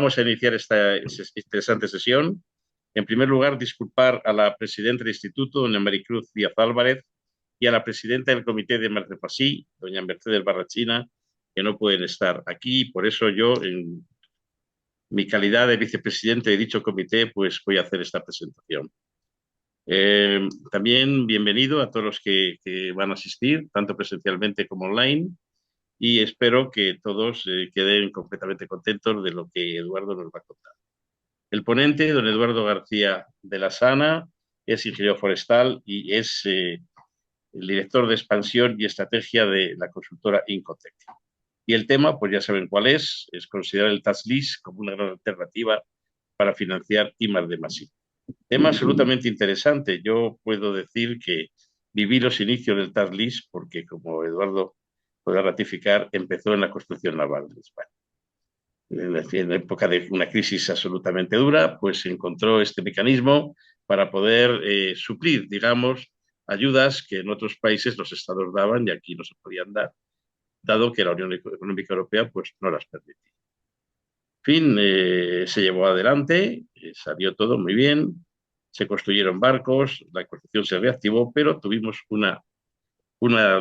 Vamos a iniciar esta interesante sesión. En primer lugar, disculpar a la presidenta del Instituto, doña Maricruz Díaz Álvarez, y a la presidenta del Comité de Marcepasí, doña Mercedes Barrachina, que no pueden estar aquí. Por eso yo, en mi calidad de vicepresidente de dicho comité, pues voy a hacer esta presentación. También bienvenido a todos los que van a asistir, tanto presencialmente como online, y espero que todos queden completamente contentos de lo que Eduardo nos va a contar. El ponente, don Eduardo García de la Sana, es ingeniero forestal y es el director de expansión y estrategia de la consultora Incotec. Y el tema, pues ya saben cuál es considerar el tax lease como una gran alternativa para financiar I+D+I. Tema absolutamente interesante. Yo puedo decir que viví los inicios del tax lease porque, como Eduardo podrá ratificar, empezó en la construcción naval de España. En la época de una crisis absolutamente dura, pues se encontró este mecanismo para poder suplir, digamos, ayudas que en otros países los estados daban y aquí no se podían dar, dado que la Unión Económica Europea pues, no las permitía. En fin, se llevó adelante, salió todo muy bien, se construyeron barcos, la construcción se reactivó, pero tuvimos una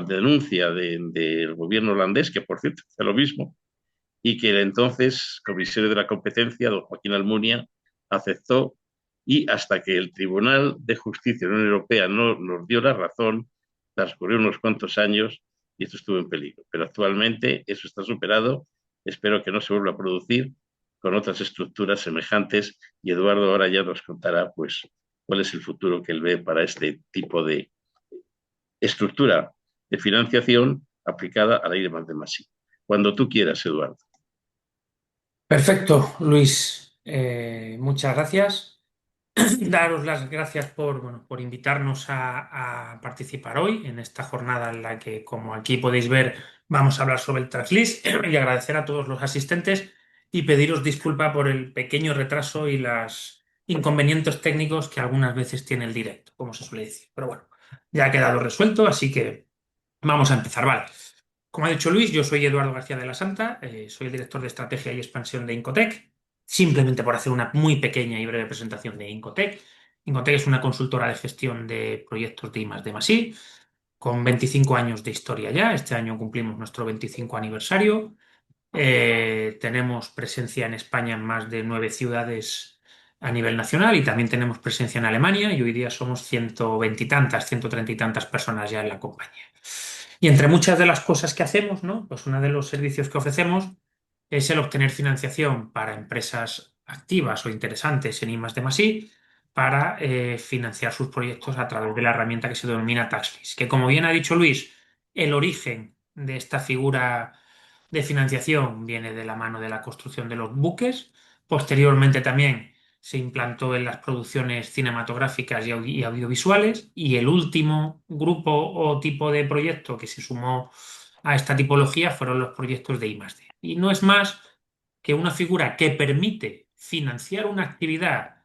denuncia del gobierno holandés, que por cierto hace lo mismo, y que el entonces comisario de la competencia, don Joaquín Almunia, aceptó y hasta que el Tribunal de Justicia de la Unión Europea no nos dio la razón, transcurrieron unos cuantos años y esto estuvo en peligro. Pero actualmente eso está superado, espero que no se vuelva a producir con otras estructuras semejantes y Eduardo ahora ya nos contará pues cuál es el futuro que él ve para este tipo de estructura de financiación aplicada a la ley de I+D+I. Cuando tú quieras, Eduardo. Perfecto, Luis. Muchas gracias. Daros las gracias por invitarnos a participar hoy en esta jornada en la que, como aquí podéis ver, vamos a hablar sobre el Traslis y agradecer a todos los asistentes y pediros disculpa por el pequeño retraso y los inconvenientes técnicos que algunas veces tiene el directo, como se suele decir. Pero bueno, ya ha quedado resuelto, así que vamos a empezar, ¿vale? Como ha dicho Luis, yo soy Eduardo García de la Santa, soy el director de estrategia y expansión de Incotec. Simplemente por hacer una muy pequeña y breve presentación de Incotec. Incotec es una consultora de gestión de proyectos de I+D+I, con 25 años de historia ya. Este año cumplimos nuestro 25 aniversario. Tenemos presencia en España en más de 9 ciudades a nivel nacional y también tenemos presencia en Alemania y hoy día somos 120 y tantas, 130 y tantas personas ya en la compañía. Y entre muchas de las cosas que hacemos, ¿no? Pues uno de los servicios que ofrecemos es el obtener financiación para empresas activas o interesantes en I+D+I para financiar sus proyectos a través de la herramienta que se denomina TaxLease, que como bien ha dicho Luis, el origen de esta figura de financiación viene de la mano de la construcción de los buques. Posteriormente también se implantó en las producciones cinematográficas y audiovisuales y el último grupo o tipo de proyecto que se sumó a esta tipología fueron los proyectos de I+D. Y no es más que una figura que permite financiar una actividad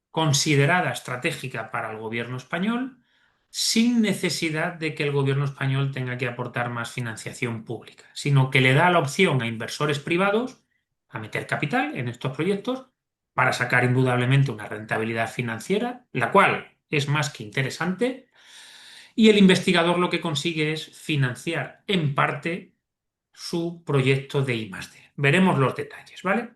considerada estratégica para el gobierno español sin necesidad de que el gobierno español tenga que aportar más financiación pública, sino que le da la opción a inversores privados a meter capital en estos proyectos para sacar indudablemente una rentabilidad financiera, la cual es más que interesante, y el investigador lo que consigue es financiar en parte su proyecto de I+D. Veremos los detalles, ¿vale?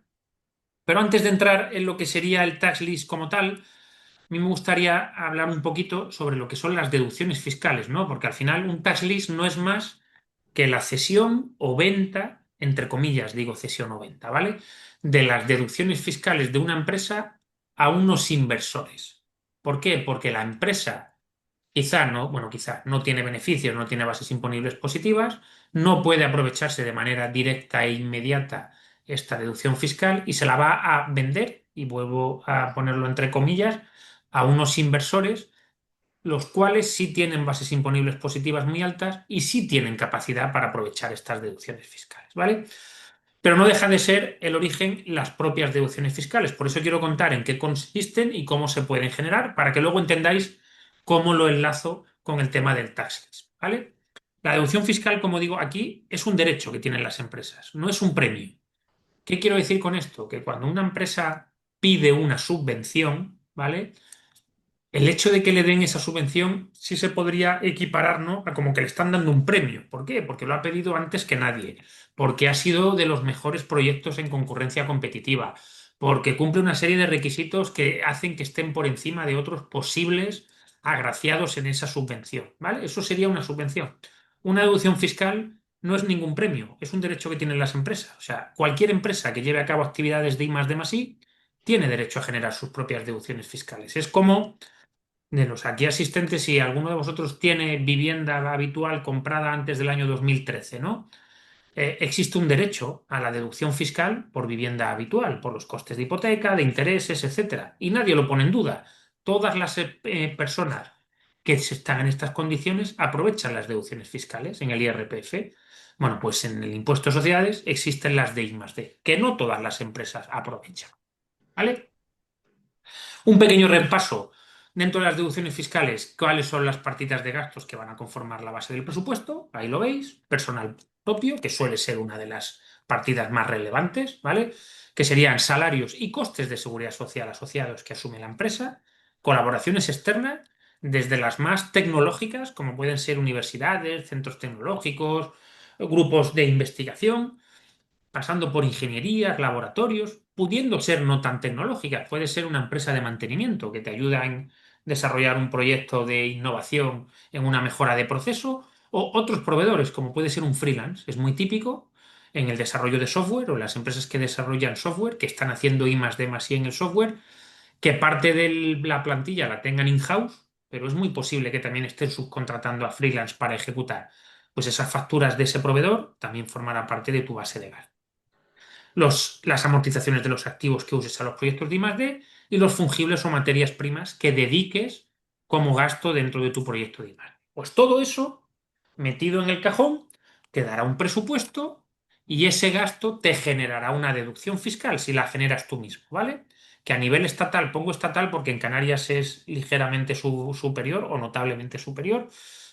Pero antes de entrar en lo que sería el tax list como tal, a mí me gustaría hablar un poquito sobre lo que son las deducciones fiscales, ¿no? Porque al final un tax lease no es más que la cesión o venta, entre comillas, digo cesión o venta, ¿vale? De las deducciones fiscales de una empresa a unos inversores. ¿Por qué? Porque la empresa quizá no, bueno, quizá no tiene beneficios, no tiene bases imponibles positivas, no puede aprovecharse de manera directa e inmediata esta deducción fiscal y se la va a vender, y vuelvo a ponerlo entre comillas, a unos inversores, los cuales sí tienen bases imponibles positivas muy altas y sí tienen capacidad para aprovechar estas deducciones fiscales, ¿vale? Pero no deja de ser el origen las propias deducciones fiscales. Por eso quiero contar en qué consisten y cómo se pueden generar, para que luego entendáis cómo lo enlazo con el tema del tax, ¿vale? La deducción fiscal, como digo aquí, es un derecho que tienen las empresas, no es un premio. ¿Qué quiero decir con esto? Que cuando una empresa pide una subvención, ¿vale? El hecho de que le den esa subvención sí se podría equiparar, ¿no? A como que le están dando un premio. ¿Por qué? Porque lo ha pedido antes que nadie, porque ha sido de los mejores proyectos en concurrencia competitiva, porque cumple una serie de requisitos que hacen que estén por encima de otros posibles agraciados en esa subvención, ¿vale? Eso sería una subvención. Una deducción fiscal no es ningún premio, es un derecho que tienen las empresas. O sea, cualquier empresa que lleve a cabo actividades de I más D más I tiene derecho a generar sus propias deducciones fiscales. Es como de los aquí asistentes, si alguno de vosotros tiene vivienda habitual comprada antes del año 2013, ¿no? Existe un derecho a la deducción fiscal por vivienda habitual, por los costes de hipoteca, de intereses, etcétera. Y nadie lo pone en duda. Todas las personas que están en estas condiciones aprovechan las deducciones fiscales en el IRPF. Bueno, pues en el impuesto de sociedades existen las de I más D, que no todas las empresas aprovechan. ¿Vale? Un pequeño repaso dentro de las deducciones fiscales, cuáles son las partidas de gastos que van a conformar la base del presupuesto. Ahí lo veis. Personal propio, que suele ser una de las partidas más relevantes, ¿vale? Que serían salarios y costes de seguridad social asociados que asume la empresa. Colaboraciones externas, desde las más tecnológicas, como pueden ser universidades, centros tecnológicos, grupos de investigación, pasando por ingenierías, laboratorios, pudiendo ser no tan tecnológicas. Puede ser una empresa de mantenimiento que te ayuda en desarrollar un proyecto de innovación en una mejora de proceso, o otros proveedores, como puede ser un freelance. Es muy típico en el desarrollo de software o en las empresas que desarrollan software, que están haciendo I más D más I en el software, que parte de la plantilla la tengan in-house, pero es muy posible que también estén subcontratando a freelance para ejecutar. Pues esas facturas de ese proveedor también formarán parte de tu base de gastos, las amortizaciones de los activos que uses a los proyectos de I+D y los fungibles o materias primas que dediques como gasto dentro de tu proyecto de I+D. Pues todo eso metido en el cajón te dará un presupuesto y ese gasto te generará una deducción fiscal si la generas tú mismo, ¿vale? Que a nivel estatal, pongo estatal porque en Canarias es ligeramente superior o notablemente superior,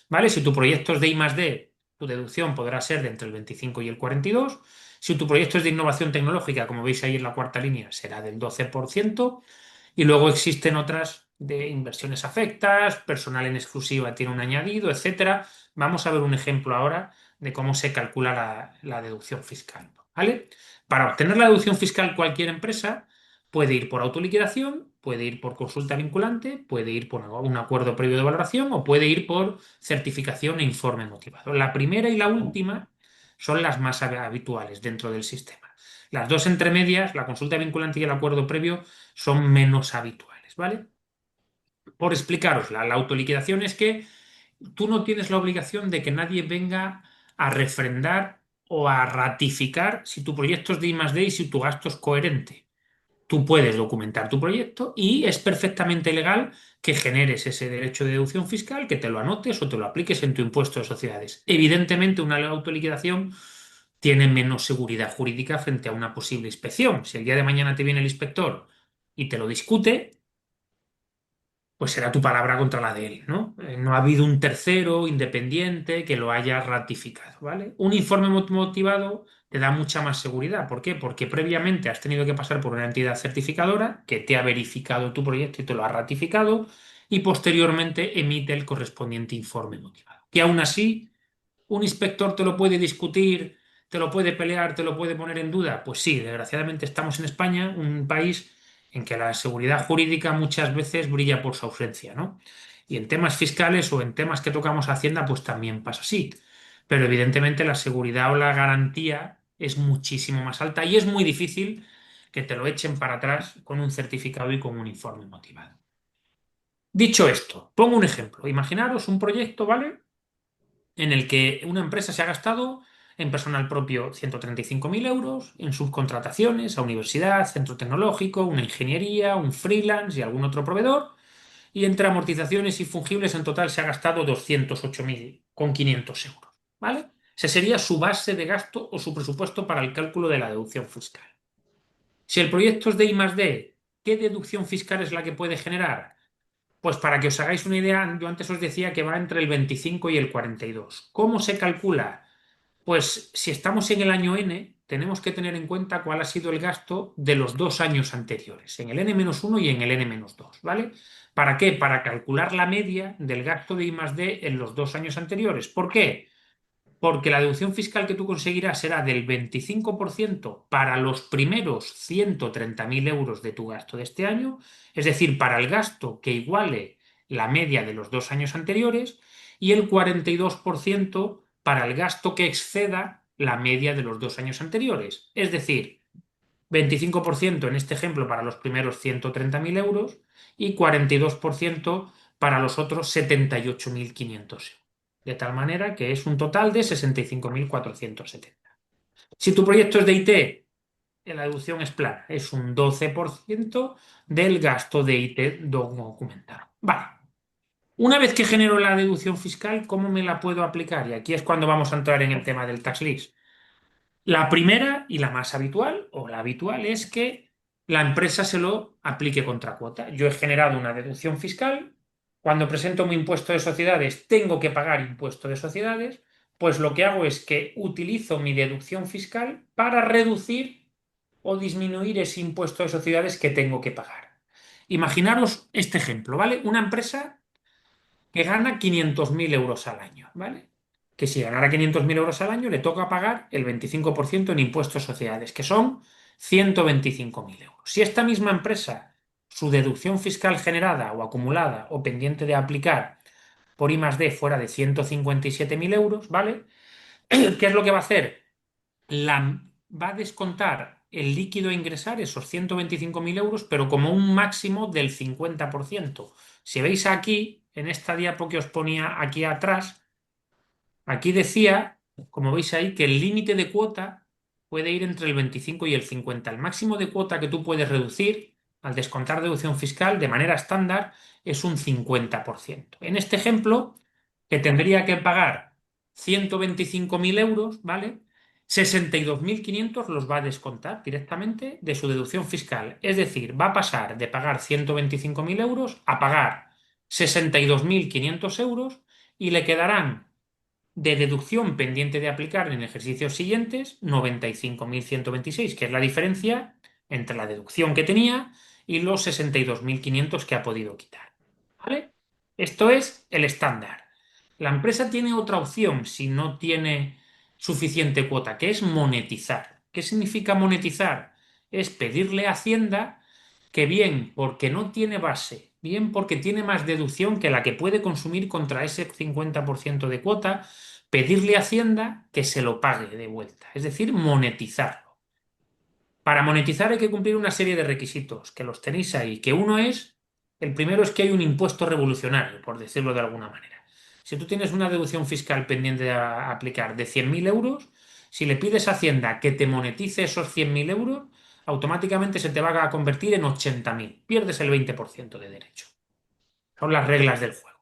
¿vale? Si tu proyecto es de I+D, tu deducción podrá ser de entre el 25 y el 42. Si tu proyecto es de innovación tecnológica, como veis ahí en la cuarta línea, será del 12%. Y luego existen otras de inversiones afectas, personal en exclusiva tiene un añadido, etcétera. Vamos a ver un ejemplo ahora de cómo se calcula la deducción fiscal, ¿vale? Para obtener la deducción fiscal, cualquier empresa puede ir por autoliquidación, puede ir por consulta vinculante, puede ir por un acuerdo previo de valoración o puede ir por certificación e informe motivado. La primera y la última son las más habituales dentro del sistema. Las dos entremedias, la consulta vinculante y el acuerdo previo, son menos habituales, ¿vale? Por explicarosla, la autoliquidación es que tú no tienes la obligación de que nadie venga a refrendar o a ratificar si tu proyecto es de I+D y si tu gasto es coherente. Tú puedes documentar tu proyecto y es perfectamente legal que generes ese derecho de deducción fiscal, que te lo anotes o te lo apliques en tu impuesto de sociedades. Evidentemente, una autoliquidación tiene menos seguridad jurídica frente a una posible inspección. Si el día de mañana te viene el inspector y te lo discute, pues será tu palabra contra la de él, ¿no? No ha habido un tercero independiente que lo haya ratificado, ¿vale? Un informe motivado te da mucha más seguridad. ¿Por qué? Porque previamente has tenido que pasar por una entidad certificadora que te ha verificado tu proyecto y te lo ha ratificado y posteriormente emite el correspondiente informe motivado. Que aún así ¿un inspector te lo puede discutir, te lo puede pelear, te lo puede poner en duda? Pues sí, desgraciadamente estamos en España, un país en que la seguridad jurídica muchas veces brilla por su ausencia, ¿no? Y en temas fiscales o en temas que tocamos Hacienda, pues también pasa así. Pero evidentemente la seguridad o la garantía es muchísimo más alta y es muy difícil que te lo echen para atrás con un certificado y con un informe motivado. Dicho esto, pongo un ejemplo. Imaginaros un proyecto, ¿vale? En el que una empresa se ha gastado en personal propio 135.000 euros, en subcontrataciones a universidad, centro tecnológico, una ingeniería, un freelance y algún otro proveedor, y entre amortizaciones y fungibles en total se ha gastado 208.500 euros, ¿vale? Ese sería su base de gasto o su presupuesto para el cálculo de la deducción fiscal. Si el proyecto es de I+D, ¿qué deducción fiscal es la que puede generar? Pues para que os hagáis una idea, yo antes os decía que va entre el 25 y el 42. ¿Cómo se calcula? Pues si estamos en el año N, tenemos que tener en cuenta cuál ha sido el gasto de los 2 años anteriores, en el N-1 y en el N-2, ¿vale? ¿Para qué? Para calcular la media del gasto de I+D en los 2 años anteriores. ¿Por qué? Porque la deducción fiscal que tú conseguirás será del 25% para los primeros 130.000 euros de tu gasto de este año, es decir, para el gasto que iguale la media de los 2 años anteriores, y el 42% para el gasto que exceda la media de los 2 años anteriores. Es decir, 25% en este ejemplo para los primeros 130.000 euros y 42% para los otros 78.500 euros. De tal manera que es un total de 65.470. Si tu proyecto es de IT, la deducción es plana, es un 12% del gasto de IT documentado. Vale. Una vez que genero la deducción fiscal, ¿cómo me la puedo aplicar? Y aquí es cuando vamos a entrar en el tema del tax lease. La primera y la más habitual, o la habitual, es que la empresa se lo aplique contra cuota. Yo he generado una deducción fiscal. Cuando presento mi impuesto de sociedades, tengo que pagar impuesto de sociedades. Pues lo que hago es que utilizo mi deducción fiscal para reducir o disminuir ese impuesto de sociedades que tengo que pagar. Imaginaros este ejemplo, ¿vale? Una empresa que gana 500.000 euros al año, ¿vale? Que si ganara 500.000 euros al año le toca pagar el 25% en impuestos sociedades, que son 125.000 euros. Si esta misma empresa, su deducción fiscal generada o acumulada o pendiente de aplicar por I+D fuera de 157.000 euros, ¿vale? ¿Qué es lo que va a hacer? Va a descontar el líquido a ingresar, esos 125.000 euros, pero como un máximo del 50%. Si veis aquí, en esta diapo que os ponía aquí atrás, aquí decía, como veis ahí, que el límite de cuota puede ir entre el 25 y el 50. El máximo de cuota que tú puedes reducir al descontar deducción fiscal de manera estándar es un 50%. En este ejemplo, que tendría que pagar 125.000 euros, ¿vale? 62.500 los va a descontar directamente de su deducción fiscal. Es decir, va a pasar de pagar 125.000 euros a pagar 62.500 euros y le quedarán de deducción pendiente de aplicar en ejercicios siguientes 95.126, que es la diferencia entre la deducción que tenía y los 62.500 que ha podido quitar. ¿Vale? Esto es el estándar. La empresa tiene otra opción si no tiene suficiente cuota, que es monetizar. ¿Qué significa monetizar? Es pedirle a Hacienda que bien porque no tiene base, bien porque tiene más deducción que la que puede consumir contra ese 50% de cuota, pedirle a Hacienda que se lo pague de vuelta, es decir, monetizarlo. Para monetizar hay que cumplir una serie de requisitos, que los tenéis ahí, que uno es, el primero es que hay un impuesto revolucionario, por decirlo de alguna manera. Si tú tienes una deducción fiscal pendiente de aplicar de 100.000 euros, si le pides a Hacienda que te monetice esos 100.000 euros, automáticamente se te va a convertir en 80.000. Pierdes el 20% de derecho. Son las reglas del juego.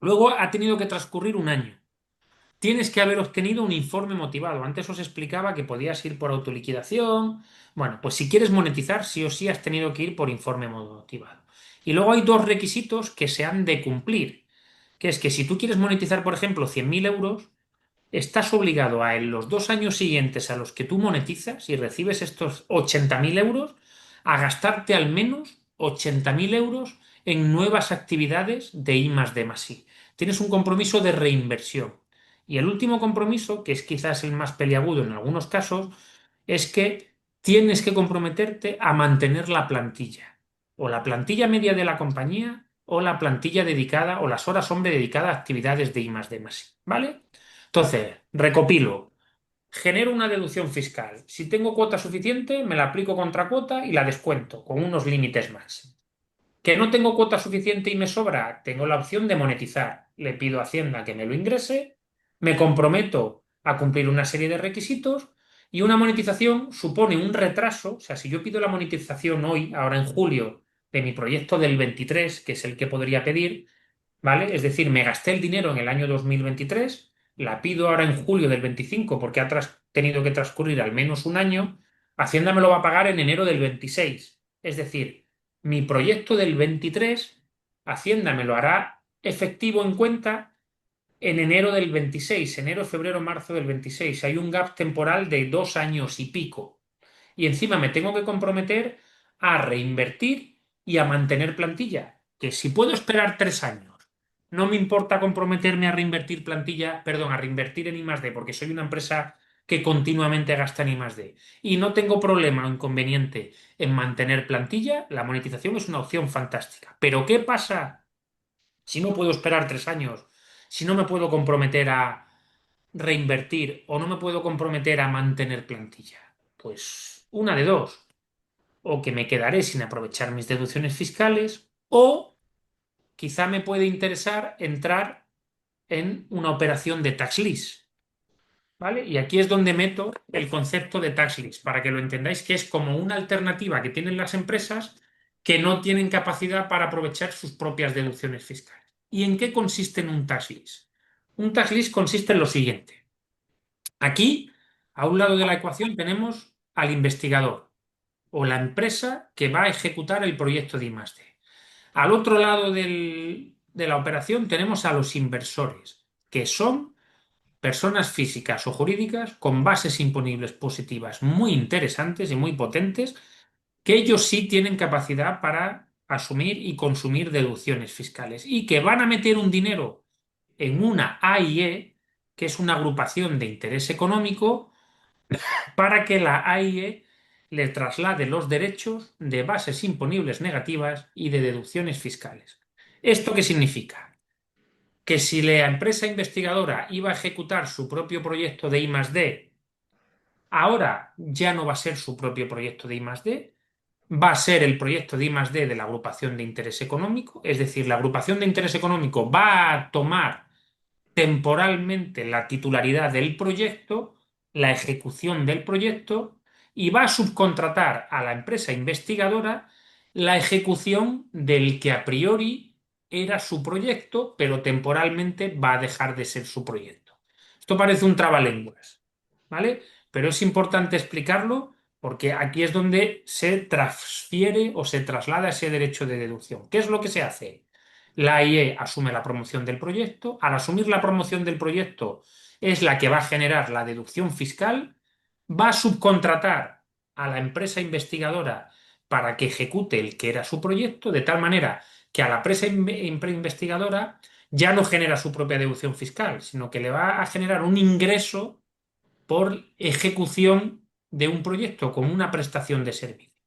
Luego ha tenido que transcurrir un año. Tienes que haber obtenido un informe motivado. Antes os explicaba que podías ir por autoliquidación. Bueno, pues si quieres monetizar, sí o sí has tenido que ir por informe motivado. Y luego hay dos requisitos que se han de cumplir, que es que si tú quieres monetizar, por ejemplo, 100.000 euros, estás obligado a en los 2 años siguientes a los que tú monetizas y recibes estos 80.000 euros, a gastarte al menos 80.000 euros en nuevas actividades de I+D+I. Tienes un compromiso de reinversión. Y el último compromiso, que es quizás el más peliagudo en algunos casos, es que tienes que comprometerte a mantener la plantilla, o la plantilla media de la compañía, o la plantilla dedicada, o las horas hombre dedicadas a actividades de I+D+I. ¿Vale? Entonces, recopilo. Genero una deducción fiscal. Si tengo cuota suficiente, me la aplico contra cuota y la descuento con unos límites más. Que no tengo cuota suficiente y me sobra, tengo la opción de monetizar. Le pido a Hacienda que me lo ingrese, me comprometo a cumplir una serie de requisitos y una monetización supone un retraso. O sea, si yo pido la monetización hoy, ahora en julio, de mi proyecto del 23, que es el que podría pedir, ¿vale? Es decir, me gasté el dinero en el año 2023, la pido ahora en julio del 25 porque ha tenido que transcurrir al menos un año, Hacienda me lo va a pagar en enero del 26. Es decir, mi proyecto del 23, Hacienda me lo hará efectivo en cuenta en enero del 26, enero, febrero, marzo del 26. Hay un gap temporal de 2 años y pico. Y encima me tengo que comprometer a reinvertir y a mantener plantilla. Que si puedo esperar 3 años, no me importa comprometerme a reinvertir plantilla, perdón, a reinvertir en I+D, porque soy una empresa que continuamente gasta en I+D. Y no tengo problema o inconveniente en mantener plantilla, la monetización es una opción fantástica. Pero ¿qué pasa si no puedo esperar 3 años? Si no me puedo comprometer a reinvertir o no me puedo comprometer a mantener plantilla. Pues una de dos. O que me quedaré sin aprovechar mis deducciones fiscales o quizá me puede interesar entrar en una operación de tax lease. ¿Vale? Y aquí es donde meto el concepto de tax lease, para que lo entendáis, que es como una alternativa que tienen las empresas que no tienen capacidad para aprovechar sus propias deducciones fiscales. ¿Y en qué consiste en un tax lease? Un tax lease consiste en lo siguiente. Aquí, a un lado de la ecuación, tenemos al investigador o la empresa que va a ejecutar el proyecto de I+D. Al otro lado de la operación tenemos a los inversores, que son personas físicas o jurídicas con bases imponibles positivas muy interesantes y muy potentes, que ellos sí tienen capacidad para asumir y consumir deducciones fiscales y que van a meter un dinero en una AIE, que es una agrupación de interés económico, para que la AIE le traslade los derechos de bases imponibles negativas y de deducciones fiscales. ¿Esto qué significa? Que si la empresa investigadora iba a ejecutar su propio proyecto de I+D, ahora ya no va a ser su propio proyecto de I+D, va a ser el proyecto de I+D de la agrupación de interés económico, es decir, la agrupación de interés económico va a tomar temporalmente la titularidad del proyecto, la ejecución del proyecto y va a subcontratar a la empresa investigadora la ejecución del que a priori era su proyecto, pero temporalmente va a dejar de ser su proyecto. Esto parece un trabalenguas, ¿vale? Pero es importante explicarlo porque aquí es donde se transfiere o se traslada ese derecho de deducción. ¿Qué es lo que se hace? La AIE asume la promoción del proyecto. Al asumir la promoción del proyecto es la que va a generar la deducción fiscal, va a subcontratar a la empresa investigadora para que ejecute el que era su proyecto, de tal manera que a la empresa investigadora ya no genera su propia deducción fiscal, sino que le va a generar un ingreso por ejecución de un proyecto como una prestación de servicio.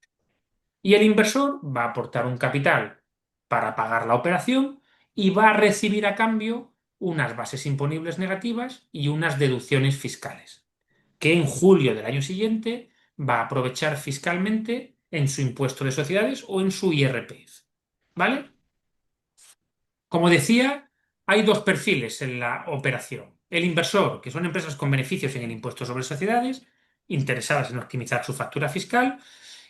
Y el inversor va a aportar un capital para pagar la operación y va a recibir a cambio unas bases imponibles negativas y unas deducciones fiscales, que en julio del año siguiente va a aprovechar fiscalmente en su impuesto de sociedades o en su IRPF. ¿Vale? Como decía, hay dos perfiles en la operación. El inversor, que son empresas con beneficios en el impuesto sobre sociedades, interesadas en optimizar su factura fiscal,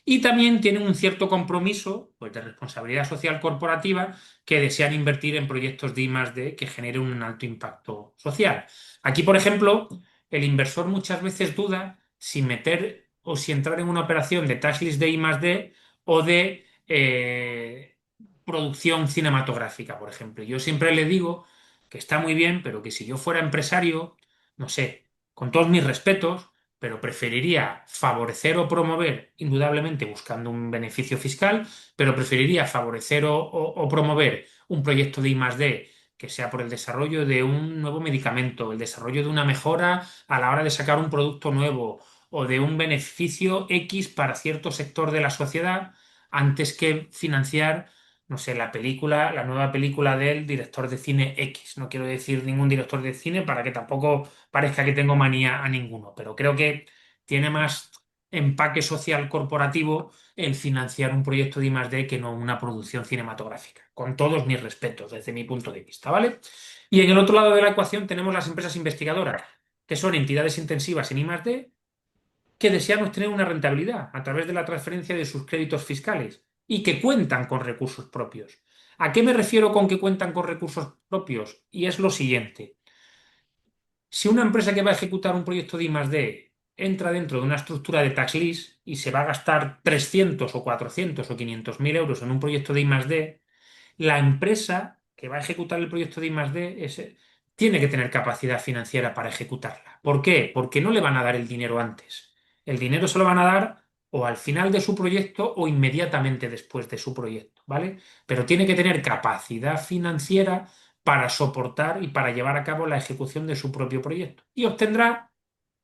y también tienen un cierto compromiso, pues, de responsabilidad social corporativa, que desean invertir en proyectos de I+D que generen un alto impacto social. Aquí, por ejemplo, el inversor muchas veces duda si meter o si entrar en una operación de tax list de I+D o de producción cinematográfica, por ejemplo. Yo siempre le digo que está muy bien, pero que si yo fuera empresario, no sé, con todos mis respetos, pero preferiría favorecer o promover, indudablemente buscando un beneficio fiscal, pero preferiría favorecer o promover un proyecto de I+D que sea por el desarrollo de un nuevo medicamento, el desarrollo de una mejora a la hora de sacar un producto nuevo o de un beneficio X para cierto sector de la sociedad, antes que financiar, no sé, la película, la nueva película del director de cine X. No quiero decir ningún director de cine para que tampoco parezca que tengo manía a ninguno, pero creo que tiene más empaque social corporativo el financiar un proyecto de I+D que no una producción cinematográfica, con todos mis respetos desde mi punto de vista, ¿vale? Y en el otro lado de la ecuación tenemos las empresas investigadoras, que son entidades intensivas en I+D que desean obtener una rentabilidad a través de la transferencia de sus créditos fiscales y que cuentan con recursos propios. ¿A qué me refiero con que cuentan con recursos propios? Y es lo siguiente. Si una empresa que va a ejecutar un proyecto de I+D entra dentro de una estructura de tax lease y se va a gastar 300 o 400 o 500 mil euros en un proyecto de I+D, la empresa que va a ejecutar el proyecto de I+D tiene que tener capacidad financiera para ejecutarla. ¿Por qué? Porque no le van a dar el dinero antes. El dinero se lo van a dar o al final de su proyecto o inmediatamente después de su proyecto, ¿vale? Pero tiene que tener capacidad financiera para soportar y para llevar a cabo la ejecución de su propio proyecto. Y obtendrá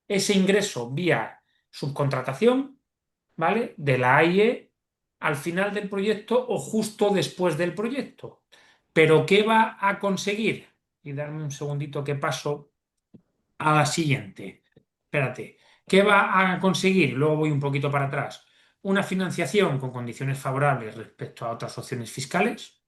ese ingreso vía subcontratación, ¿vale? De la AIE al final del proyecto o justo después del proyecto. Pero ¿qué va a conseguir? Y darme un segundito que paso a la siguiente. Espérate. ¿Qué va a conseguir? Luego voy un poquito para atrás. Una financiación con condiciones favorables respecto a otras opciones fiscales.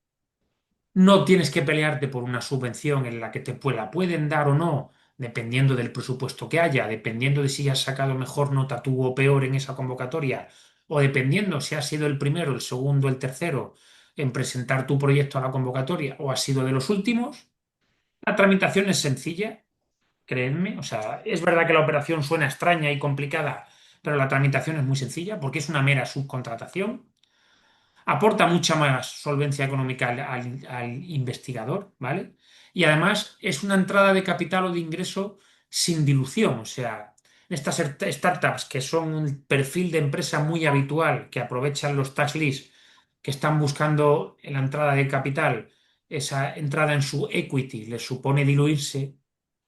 No tienes que pelearte por una subvención en la que la pueden dar o no, dependiendo del presupuesto que haya, dependiendo de si has sacado mejor nota tú o peor en esa convocatoria, o dependiendo si has sido el primero, el segundo, el tercero en presentar tu proyecto a la convocatoria o has sido de los últimos. La tramitación es sencilla, créanme. O sea, es verdad que la operación suena extraña y complicada, pero la tramitación es muy sencilla porque es una mera subcontratación. Aporta mucha más solvencia económica al investigador, ¿vale? Y además es una entrada de capital o de ingreso sin dilución. O sea, estas startups que son un perfil de empresa muy habitual, que aprovechan los tax lease, que están buscando en la entrada de capital, esa entrada en su equity les supone diluirse.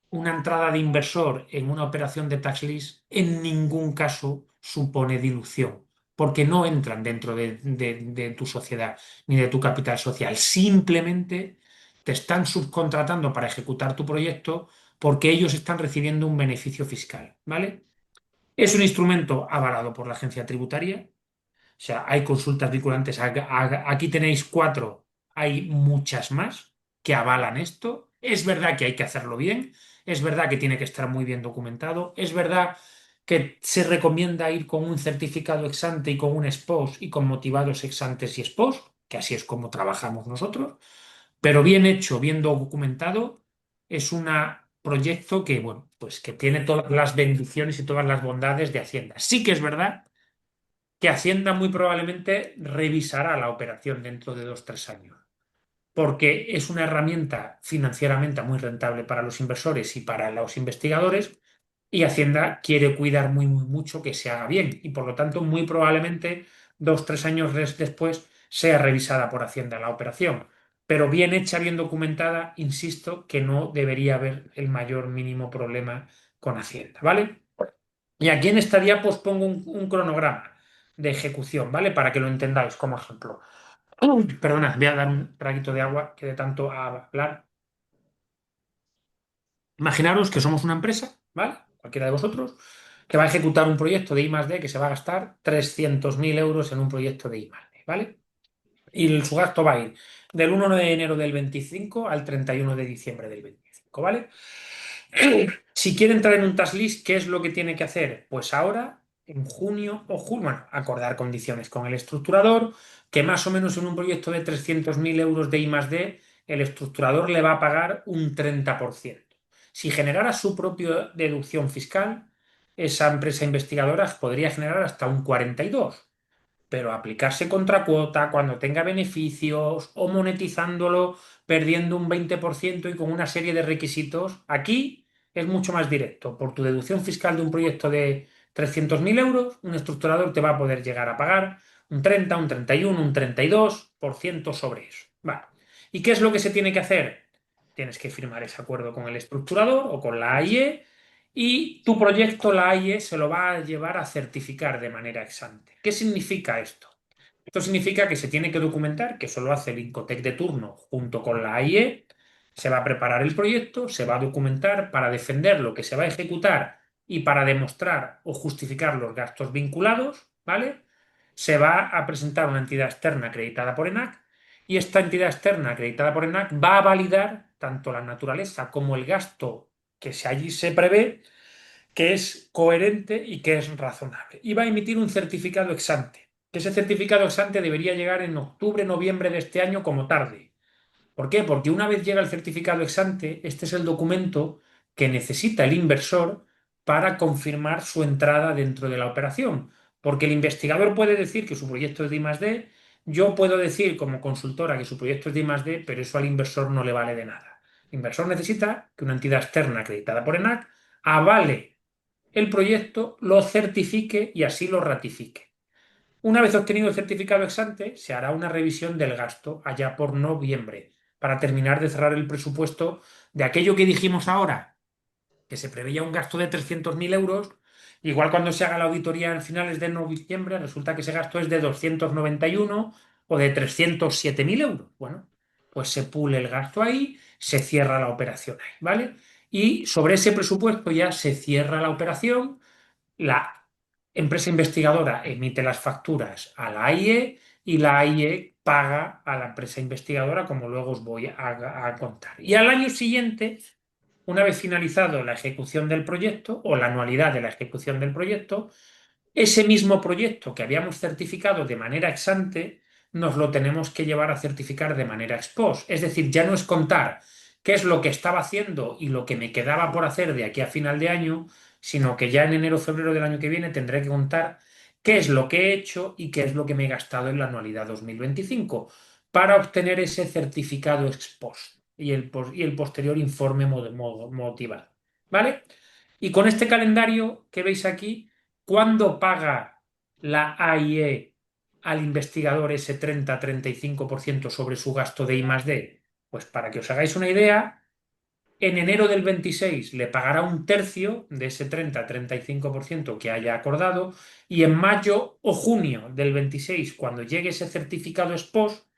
Una entrada de inversor en una operación de tax lease en ningún caso supone dilución, porque no entran dentro de tu sociedad ni de tu capital social. Simplemente te están subcontratando para ejecutar tu proyecto porque ellos están recibiendo un beneficio fiscal, ¿vale? Es un instrumento avalado por la agencia tributaria. O sea, hay consultas vinculantes. Aquí tenéis 4, hay muchas más que avalan esto. Es verdad que hay que hacerlo bien, es verdad que tiene que estar muy bien documentado, es verdad que se recomienda ir con un certificado ex ante y con un ex post y con motivados ex antes y ex post, que así es como trabajamos nosotros, pero bien hecho, bien documentado, es un proyecto que, bueno, pues que tiene todas las bendiciones y todas las bondades de Hacienda. Sí que es verdad que Hacienda muy probablemente revisará la operación dentro de 2 o 3 años, porque es una herramienta financieramente muy rentable para los inversores y para los investigadores, y Hacienda quiere cuidar muy, muy mucho que se haga bien, y por lo tanto muy probablemente 2 o 3 años después sea revisada por Hacienda la operación. Pero bien hecha, bien documentada, insisto que no debería haber el mayor mínimo problema con Hacienda, ¿vale? Y aquí en esta diapositiva pues pongo un cronograma de ejecución, ¿vale? Para que lo entendáis como ejemplo. Perdona, voy a dar un traguito de agua que de tanto hablar. Imaginaros que somos una empresa, ¿vale? Cualquiera de vosotros, que va a ejecutar un proyecto de I+D que se va a gastar 300.000 euros en un proyecto de I+D, ¿vale? Y su gasto va a ir del 1 de enero del 25 al 31 de diciembre del 25, ¿vale? Si quiere entrar en un task list, ¿qué es lo que tiene que hacer? Pues ahora, en junio o julio, bueno, acordar condiciones con el estructurador, que más o menos en un proyecto de 300.000 euros de I+D, el estructurador le va a pagar un 30%. Si generara su propia deducción fiscal, esa empresa investigadora podría generar hasta un 42%, pero aplicarse contra cuota cuando tenga beneficios o monetizándolo perdiendo un 20% y con una serie de requisitos, aquí es mucho más directo. Por tu deducción fiscal de un proyecto de 300.000 euros, un estructurador te va a poder llegar a pagar un 30, un 31, un 32% sobre eso. Vale. ¿Y qué es lo que se tiene que hacer? Tienes que firmar ese acuerdo con el estructurador o con la AIE y tu proyecto, la AIE, se lo va a llevar a certificar de manera ex ante. ¿Qué significa esto? Esto significa que se tiene que documentar, que eso lo hace el Incotec de turno junto con la AIE, se va a preparar el proyecto, se va a documentar para defender lo que se va a ejecutar y para demostrar o justificar los gastos vinculados, ¿vale? Se va a presentar una entidad externa acreditada por ENAC y esta entidad externa acreditada por ENAC va a validar tanto la naturaleza como el gasto que allí se prevé, que es coherente y que es razonable. Y va a emitir un certificado ex ante, que ese certificado ex ante debería llegar en octubre, noviembre de este año como tarde. ¿Por qué? Porque una vez llega el certificado ex ante, este es el documento que necesita el inversor para confirmar su entrada dentro de la operación. Porque el investigador puede decir que su proyecto es de I+D, yo puedo decir como consultora que su proyecto es de I+D, pero eso al inversor no le vale de nada. Inversor necesita que una entidad externa acreditada por ENAC avale el proyecto, lo certifique y así lo ratifique. Una vez obtenido el certificado ex ante, se hará una revisión del gasto allá por noviembre para terminar de cerrar el presupuesto de aquello que dijimos ahora, que se preveía un gasto de 300.000 euros. Igual cuando se haga la auditoría en finales de noviembre, resulta que ese gasto es de 291 o de 307.000 euros. Bueno, pues se pule el gasto ahí, se cierra la operación ahí, ¿vale? Y sobre ese presupuesto ya se cierra la operación, la empresa investigadora emite las facturas a la AIE y la AIE paga a la empresa investigadora, como luego os voy a contar. Y al año siguiente, una vez finalizado la ejecución del proyecto o la anualidad de la ejecución del proyecto, ese mismo proyecto que habíamos certificado de manera ex ante, nos lo tenemos que llevar a certificar de manera ex post. Es decir, ya no es contar qué es lo que estaba haciendo y lo que me quedaba por hacer de aquí a final de año, sino que ya en enero o febrero del año que viene tendré que contar qué es lo que he hecho y qué es lo que me he gastado en la anualidad 2025 para obtener ese certificado ex post y el posterior informe motivado. ¿Vale? Y con este calendario que veis aquí, ¿cuándo paga la AIE al investigador ese 30-35% sobre su gasto de I+D? Pues para que os hagáis una idea, en enero del 26 le pagará un tercio de ese 30-35% que haya acordado y en mayo o junio del 26, cuando llegue ese certificado post,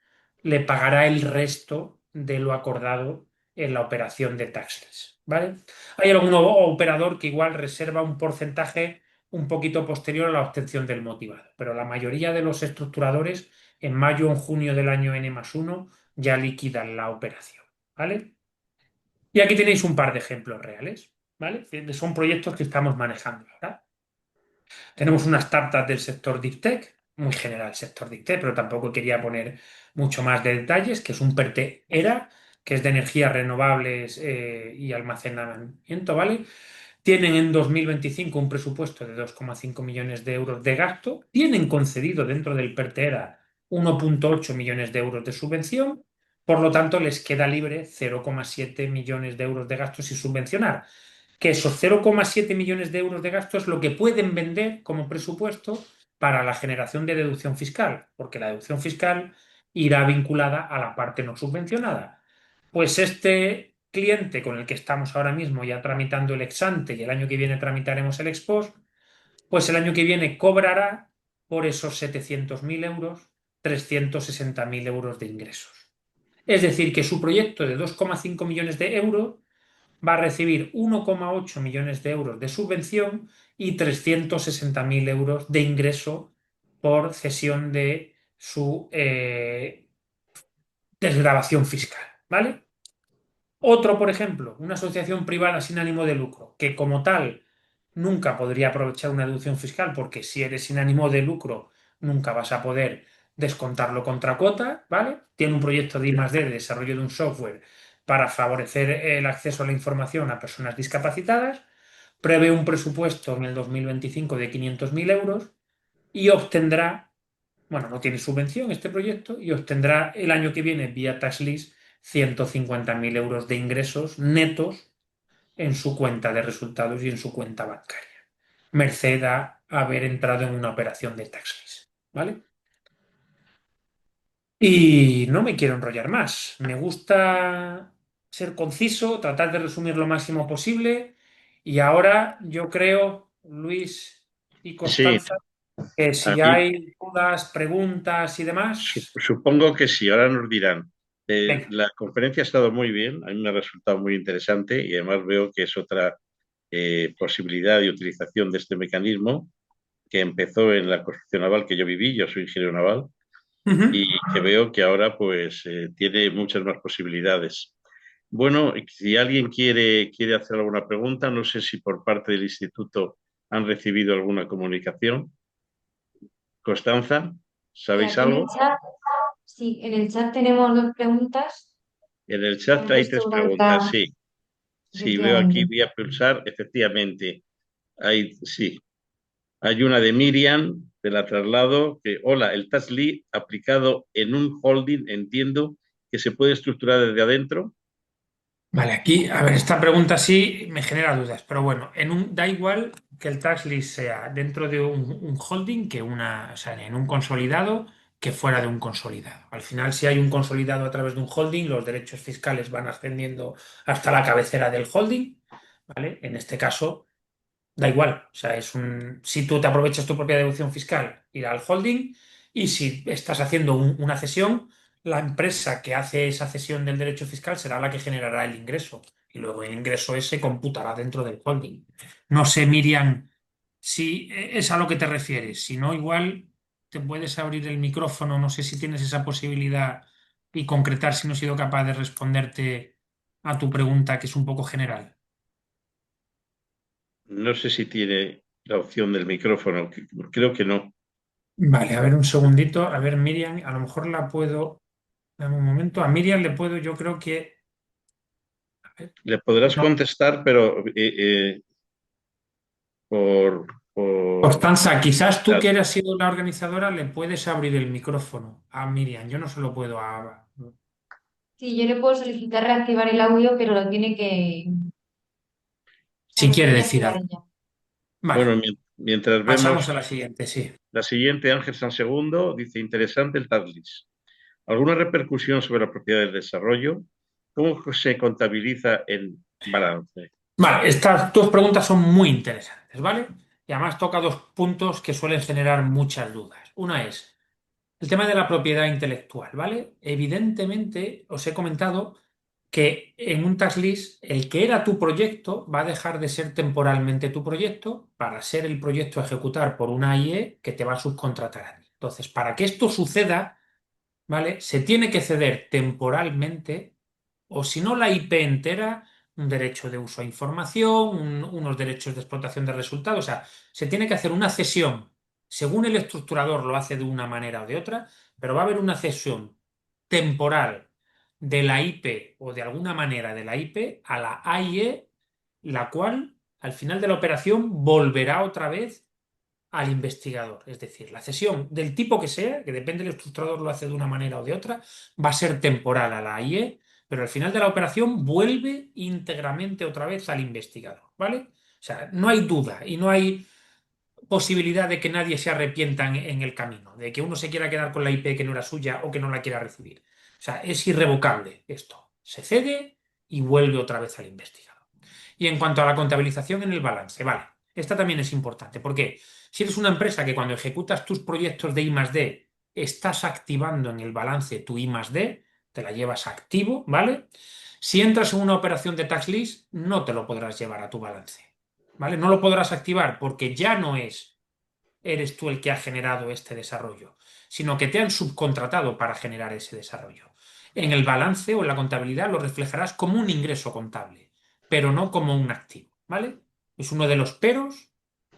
le pagará el resto de lo acordado en la operación de taxes. ¿Vale? Hay algún operador que igual reserva un porcentaje un poquito posterior a la obtención del motivado, pero la mayoría de los estructuradores en mayo o en junio del año N+1 ya liquidan la operación. ¿Vale? Y aquí tenéis un par de ejemplos reales, ¿vale? Son proyectos que estamos manejando ahora. Tenemos una startup del sector Deep Tech, muy general el sector Deep Tech, pero tampoco quería poner mucho más de detalles, que es un PERTE ERA, que es de energías renovables y almacenamiento, ¿vale? Tienen en 2025 un presupuesto de 2,5 millones de euros de gasto, tienen concedido dentro del PERTE ERA 1,8 millones de euros de subvención, por lo tanto les queda libre 0,7 millones de euros de gastos sin subvencionar, que esos 0,7 millones de euros de gasto es lo que pueden vender como presupuesto para la generación de deducción fiscal, porque la deducción fiscal irá vinculada a la parte no subvencionada. Pues este cliente con el que estamos ahora mismo ya tramitando el ex ante y el año que viene tramitaremos el ex post, pues el año que viene cobrará por esos 700.000 euros 360.000 euros de ingresos. Es decir, que su proyecto de 2,5 millones de euros va a recibir 1,8 millones de euros de subvención y 360.000 euros de ingreso por cesión de su desgravación fiscal. ¿Vale? Otro, por ejemplo, una asociación privada sin ánimo de lucro, que como tal nunca podría aprovechar una deducción fiscal, porque si eres sin ánimo de lucro nunca vas a poder descontarlo contra cuota, ¿vale? Tiene un proyecto de I+D, de desarrollo de un software para favorecer el acceso a la información a personas discapacitadas, prevé un presupuesto en el 2025 de 500.000 euros y obtendrá, bueno, no tiene subvención este proyecto, y obtendrá el año que viene vía TaxList 150.000 euros de ingresos netos en su cuenta de resultados y en su cuenta bancaria, merced a haber entrado en una operación de TaxList. ¿Vale? Y no me quiero enrollar más. Me gusta ser conciso, tratar de resumir lo máximo posible. Y ahora yo creo, Luis y Sí, Constanza, que a si mí hay dudas, preguntas y demás, supongo que sí, ahora nos dirán. venga. La conferencia ha estado muy bien, a mí me ha resultado muy interesante y además veo que es otra posibilidad de utilización de este mecanismo que empezó en la construcción naval que yo viví, yo soy ingeniero naval, Ujú. y que veo que ahora pues tiene muchas más posibilidades. Bueno, si alguien quiere hacer alguna pregunta, no sé si por parte del instituto han recibido alguna comunicación. Constanza, ¿sabéis Aquí en el algo? chat, sí, en el chat tenemos dos preguntas En el que chat han hay puesto tres una preguntas, alta, sí. Sí, veo aquí, efectivamente. voy a pulsar, efectivamente. Hay, sí, hay una de Miriam, de la traslado, que, hola, el tax lead aplicado en un holding, entiendo que se puede estructurar desde adentro. Vale, aquí, a ver, esta pregunta sí me genera dudas, pero bueno, da igual que el tax list sea dentro de un holding que o sea, en un consolidado que fuera de un consolidado. Al final, si hay un consolidado a través de un holding, los derechos fiscales van ascendiendo hasta la cabecera del holding, ¿vale? En este caso, da igual. O sea, si tú te aprovechas tu propia deducción fiscal, irá al holding, y si estás haciendo una cesión, la empresa que hace esa cesión del derecho fiscal será la que generará el ingreso. Y luego el ingreso ese computará dentro del holding. No sé, Miriam, si es a lo que te refieres. Si no, igual te puedes abrir el micrófono. No sé si tienes esa posibilidad y concretar si no he sido capaz de responderte a tu pregunta, que es un poco general. No sé si tiene la opción del micrófono, creo que no. Vale, a ver un segundito. A ver, Miriam, a lo mejor la puedo. Dame un momento. A Miriam le puedo, yo creo que. A ver, Le podrás no. contestar, pero por, por Constanza, quizás tú que chat. eres sido la organizadora le puedes abrir el micrófono a Miriam. Yo no se lo puedo Sí, yo le puedo solicitar reactivar el audio, pero lo tiene que, o sea, si lo quiere tiene que decir activar algo. ella. Vale, Bueno, mientras pasamos vemos a la siguiente, sí. la siguiente, Ángel San Segundo dice, interesante el TARLIS. ¿Alguna repercusión sobre la propiedad del desarrollo? ¿Cómo se contabiliza el balance? Vale, estas dos preguntas son muy interesantes, ¿vale? Y además toca dos puntos que suelen generar muchas dudas. Una es el tema de la propiedad intelectual, ¿vale? Evidentemente, os he comentado que en un tax list el que era tu proyecto va a dejar de ser temporalmente tu proyecto para ser el proyecto a ejecutar por una IE que te va a subcontratar a ti. Entonces, para que esto suceda, ¿vale? Se tiene que ceder temporalmente, o si no la IP entera, un derecho de uso a información, unos derechos de explotación de resultados. O sea, se tiene que hacer una cesión. Según el estructurador lo hace de una manera o de otra, pero va a haber una cesión temporal de la IP o de alguna manera de la IP a la AIE, la cual al final de la operación volverá otra vez al investigador. Es decir, la cesión del tipo que sea, que depende del estructurador lo hace de una manera o de otra, va a ser temporal a la IE, pero al final de la operación vuelve íntegramente otra vez al investigador, ¿vale? O sea, no hay duda y no hay posibilidad de que nadie se arrepienta en el camino, de que uno se quiera quedar con la IP que no era suya o que no la quiera recibir. O sea, es irrevocable esto. Se cede y vuelve otra vez al investigador. Y en cuanto a la contabilización en el balance, vale, esta también es importante, porque si eres una empresa que cuando ejecutas tus proyectos de I+D estás activando en el balance tu I+D, te la llevas activo, ¿vale? Si entras en una operación de tax list, no te lo podrás llevar a tu balance, ¿vale? No lo podrás activar porque ya no eres tú el que ha generado este desarrollo, sino que te han subcontratado para generar ese desarrollo. En el balance o en la contabilidad lo reflejarás como un ingreso contable, pero no como un activo, ¿vale? Es uno de los peros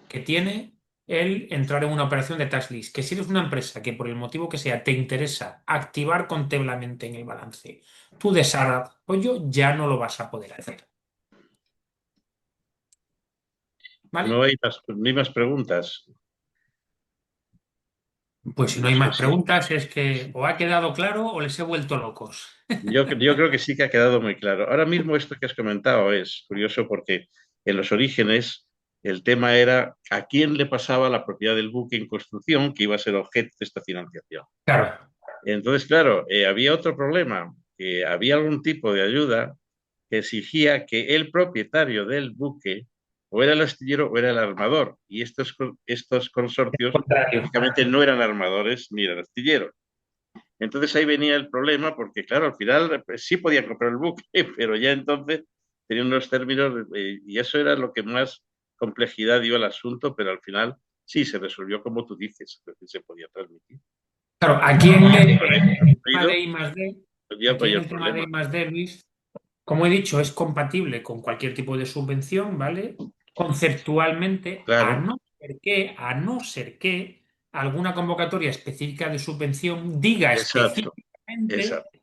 que tiene el entrar en una operación de tax list, que si eres una empresa que por el motivo que sea te interesa activar contablemente en el balance tu desarrollo, ya no lo vas a poder hacer, No ¿vale? hay mismas preguntas. Pues si no No hay sé más si. preguntas, es que o ha quedado claro o les he vuelto locos. Yo creo que sí que ha quedado muy claro. Ahora mismo esto que has comentado es curioso porque en los orígenes el tema era a quién le pasaba la propiedad del buque en construcción que iba a ser objeto de esta financiación. Claro, Entonces, claro, había otro problema, que había algún tipo de ayuda que exigía que el propietario del buque o era el astillero o era el armador. Y estos consorcios, contrario. lógicamente, no eran armadores ni eran astilleros. Entonces ahí venía el problema, porque claro, al final pues, sí podían comprar el buque, pero ya entonces tenían unos términos, y eso era lo que más complejidad dio al asunto, pero al final sí se resolvió como tú dices, que se podía transmitir. Claro, Y aquí en el tema no de I+D, había aquí en mayor el tema de problema. I+D, Luis, como he dicho, es compatible con cualquier tipo de subvención, ¿vale? Conceptualmente, Claro, a no ser que alguna convocatoria específica de subvención diga exacto, específicamente exacto.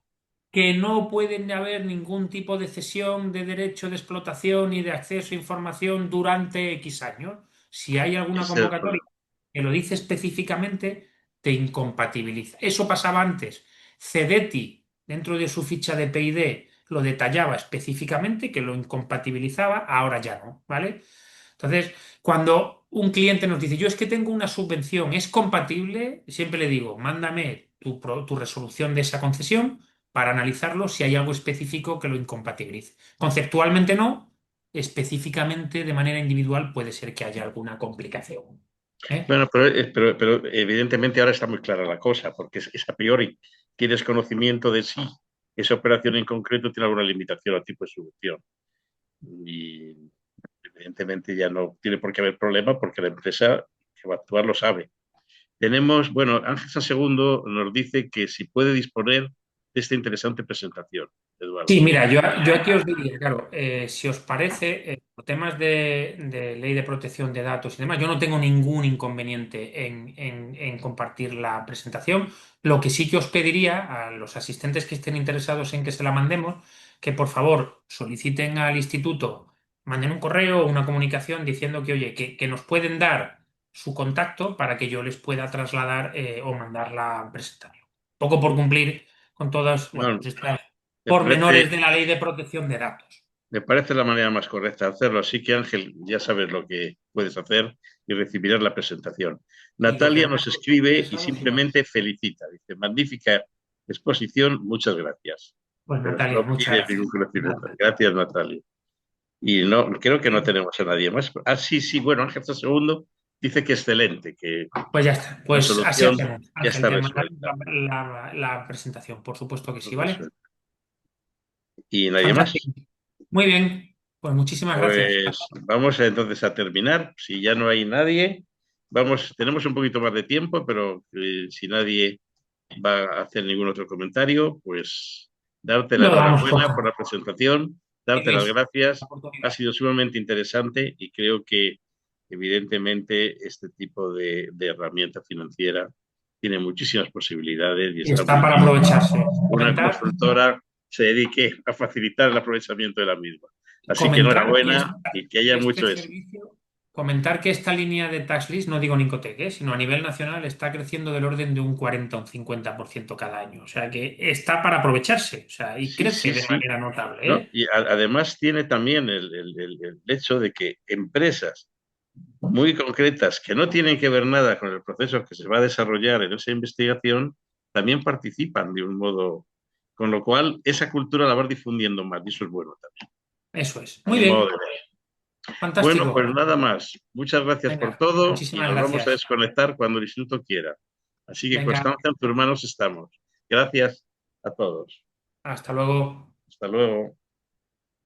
que no pueden haber ningún tipo de cesión de derecho de explotación y de acceso a información durante X años. Si hay alguna Ese es el convocatoria problema. que lo dice específicamente, te incompatibiliza. Eso pasaba antes. Cedeti, dentro de su ficha de PID, lo detallaba específicamente, que lo incompatibilizaba, ahora ya no, ¿vale? Entonces, cuando un cliente nos dice, yo es que tengo una subvención, ¿es compatible? Siempre le digo, mándame tu resolución de esa concesión para analizarlo si hay algo específico que lo incompatibilice. Conceptualmente no, específicamente de manera individual puede ser que haya alguna complicación. ¿Eh? Bueno, pero evidentemente ahora está muy clara la cosa, porque es a priori tienes conocimiento de si esa operación en concreto tiene alguna limitación al tipo de subvención. Y evidentemente ya no tiene por qué haber problema porque la empresa que va a actuar lo sabe. Tenemos, bueno, Ángel San Segundo nos dice que si puede disponer de esta interesante presentación, Sí, Eduardo. mira, yo aquí os diría, claro, si os parece, por temas de ley de protección de datos y demás, yo no tengo ningún inconveniente en compartir la presentación. Lo que sí que os pediría a los asistentes que estén interesados en que se la mandemos, que por favor soliciten al instituto, manden un correo o una comunicación diciendo que, oye, que nos pueden dar su contacto para que yo les pueda trasladar o mandar la presentación. Poco por cumplir con todas, bueno, No, pues estas me pormenores parece, de la ley de protección de datos. me parece la manera más correcta de hacerlo. Así que Ángel, ya sabes lo que puedes hacer y recibirás la presentación. Y los Natalia demás nos escribe y interesados igual. simplemente felicita. Dice, magnífica exposición, muchas gracias. Pues Pero Natalia, no muchas pide gracias. ningún conocimiento. Gracias, Natalia. Y no, creo que no tenemos a nadie más. Ah, sí, sí, bueno, Ángel Segundo dice que excelente, que Pues ya está. la Pues así solución hacemos. ya Ángel, está te mandamos resuelta. la presentación, por supuesto que sí, Todo ¿vale? resuelto. ¿Y nadie más? Fantástico. Muy bien. Pues muchísimas gracias. Pues vamos entonces a terminar. Si ya no hay nadie, vamos, tenemos un poquito más de tiempo, pero si nadie va a hacer ningún otro comentario, pues darte la Lo damos enhorabuena por por la presentación, darte las eso, la gracias. Ha oportunidad. sido sumamente interesante y creo que evidentemente este tipo de herramienta financiera tiene muchísimas posibilidades y Y está está muy para bien aprovecharse. una consultora se dedique a facilitar el aprovechamiento de la misma. Así que Comentar que enhorabuena y que haya este mucho éxito. servicio, comentar que esta línea de TaxList, no digo Nicotec, sino a nivel nacional, está creciendo del orden de un 40 o un 50% cada año. O sea que está para aprovecharse, o sea, y Sí, crece sí, de sí. manera notable, ¿No? ¿eh? Y además tiene también el hecho de que empresas muy concretas que no tienen que ver nada con el proceso que se va a desarrollar en esa investigación, también participan de un modo, con lo cual esa cultura la va difundiendo más y eso es bueno también, Eso es. a Muy mi modo bien, de ver. Bueno, fantástico. pues nada más. Muchas gracias por Venga, todo y muchísimas nos vamos a gracias. desconectar cuando el instituto quiera. Así que Venga, Constancia, en tus manos estamos. Gracias a todos. hasta luego. Hasta luego.